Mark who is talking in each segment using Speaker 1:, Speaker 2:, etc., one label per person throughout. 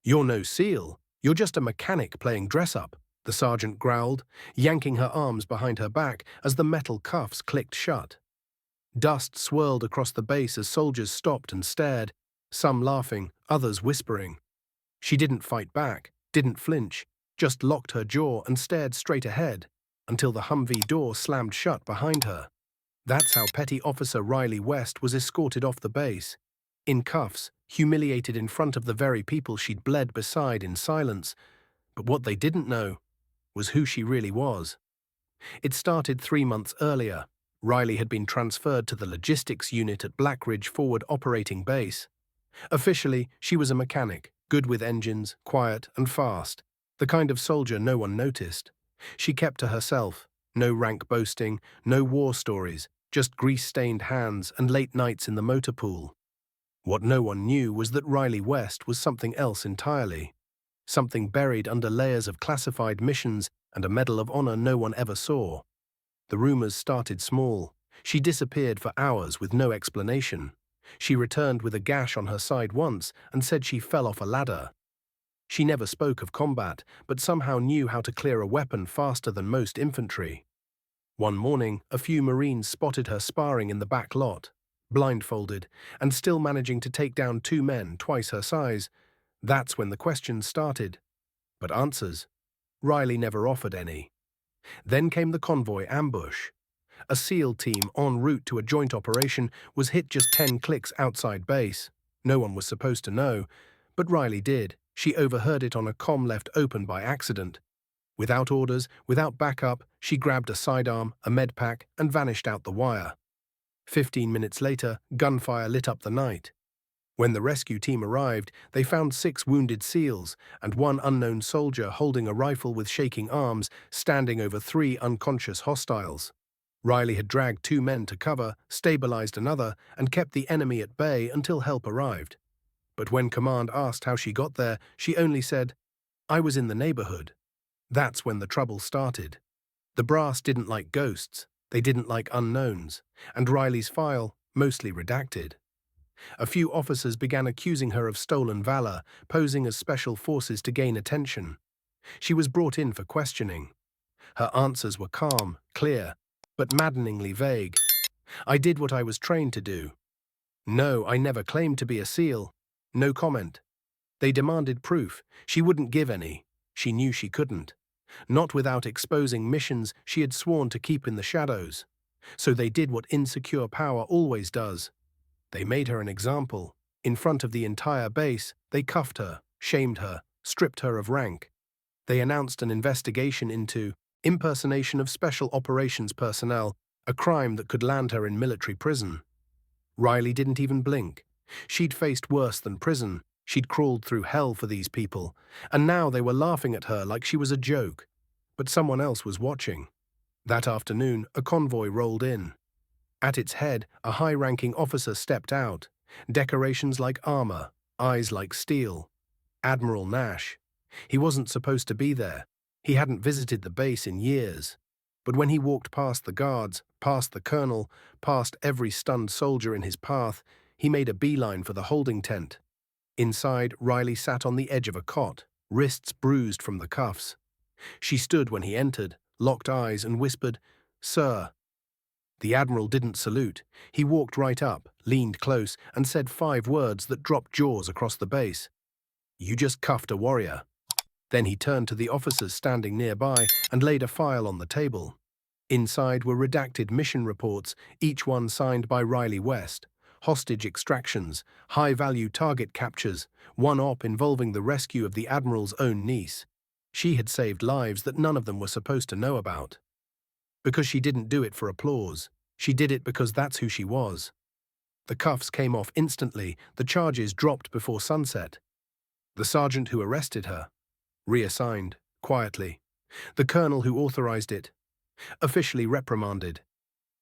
Speaker 1: "You're no SEAL. You're just a mechanic playing dress-up," the sergeant growled, yanking her arms behind her back as the metal cuffs clicked shut. Dust swirled across the base as soldiers stopped and stared, some laughing, others whispering. She didn't fight back, didn't flinch, just locked her jaw and stared straight ahead, until the Humvee door slammed shut behind her. That's how Petty Officer Riley West was escorted off the base. In cuffs, humiliated in front of the very people she'd bled beside in silence. But what they didn't know was who she really was. It started 3 months earlier. Riley had been transferred to the logistics unit at Black Ridge Forward Operating Base. Officially, she was a mechanic, good with engines, quiet and fast, the kind of soldier no one noticed. She kept to herself, no rank boasting, no war stories, just grease-stained hands and late nights in the motor pool. What no one knew was that Riley West was something else entirely. Something buried under layers of classified missions and a Medal of Honor no one ever saw. The rumors started small. She disappeared for hours with no explanation. She returned with a gash on her side once and said she fell off a ladder. She never spoke of combat, but somehow knew how to clear a weapon faster than most infantry. One morning, a few Marines spotted her sparring in the back lot, blindfolded, and still managing to take down 2 men twice her size. That's when the questions started. But answers? Riley never offered any. Then came the convoy ambush. A SEAL team en route to a joint operation was hit just 10 clicks outside base. No one was supposed to know, but Riley did. She overheard it on a comm left open by accident. Without orders, without backup, she grabbed a sidearm, a med pack, and vanished out the wire. 15 minutes later, gunfire lit up the night. When the rescue team arrived, they found 6 wounded SEALs and 1 unknown soldier holding a rifle with shaking arms, standing over 3 unconscious hostiles. Riley had dragged 2 men to cover, stabilized another, and kept the enemy at bay until help arrived. But when command asked how she got there, she only said, "I was in the neighborhood." That's when the trouble started. The brass didn't like ghosts, they didn't like unknowns, and Riley's file, mostly redacted. A few officers began accusing her of stolen valor, posing as special forces to gain attention. She was brought in for questioning. Her answers were calm, clear, but maddeningly vague. "I did what I was trained to do." "No, I never claimed to be a SEAL." No comment. They demanded proof. She wouldn't give any. She knew she couldn't. Not without exposing missions she had sworn to keep in the shadows. So they did what insecure power always does. They made her an example. In front of the entire base, they cuffed her, shamed her, stripped her of rank. They announced an investigation into impersonation of special operations personnel, a crime that could land her in military prison. Riley didn't even blink. She'd faced worse than prison. She'd crawled through hell for these people, and now they were laughing at her like she was a joke. But someone else was watching. That afternoon, a convoy rolled in. At its head, a high-ranking officer stepped out, decorations like armor, eyes like steel. Admiral Nash. He wasn't supposed to be there. He hadn't visited the base in years. But when he walked past the guards, past the colonel, past every stunned soldier in his path, he made a beeline for the holding tent. Inside, Riley sat on the edge of a cot, wrists bruised from the cuffs. She stood when he entered, locked eyes, and whispered, "Sir." The Admiral didn't salute. He walked right up, leaned close, and said 5 words that dropped jaws across the base. "You just cuffed a warrior." Then he turned to the officers standing nearby and laid a file on the table. Inside were redacted mission reports, each one signed by Riley West. Hostage extractions, high-value target captures, one op involving the rescue of the Admiral's own niece. She had saved lives that none of them were supposed to know about. Because she didn't do it for applause. She did it because that's who she was. The cuffs came off instantly, the charges dropped before sunset. The sergeant who arrested her, reassigned, quietly. The colonel who authorized it, officially reprimanded.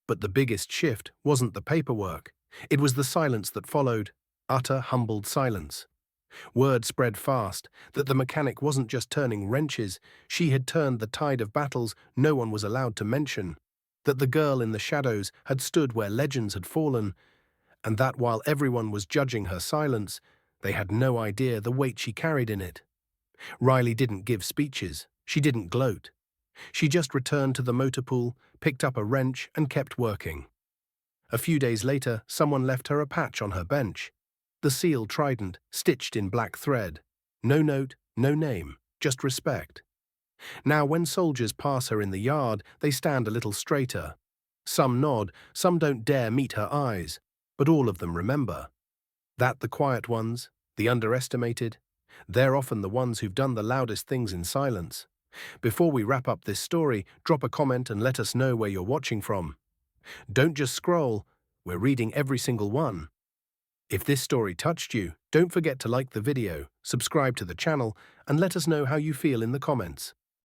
Speaker 1: But the biggest shift wasn't the paperwork. It was the silence that followed, utter, humbled silence. Word spread fast that the mechanic wasn't just turning wrenches, she had turned the tide of battles no one was allowed to mention, that the girl in the shadows had stood where legends had fallen, and that while everyone was judging her silence, They had no idea the weight she carried in it. Riley didn't give speeches. She didn't gloat. She just returned to the motor pool, picked up a wrench, and kept working. A few days later, someone left her a patch on her bench. The seal trident, stitched in black thread. No note, no name, just respect. Now when soldiers pass her in the yard, they stand a little straighter. Some nod, some don't dare meet her eyes, but all of them remember. That the quiet ones, the underestimated, they're often the ones who've done the loudest things in silence. Before we wrap up this story, drop a comment and let us know where you're watching from. Don't just scroll, we're reading every single one. If this story touched you, don't forget to like the video, subscribe to the channel, and let us know how you feel in the comments.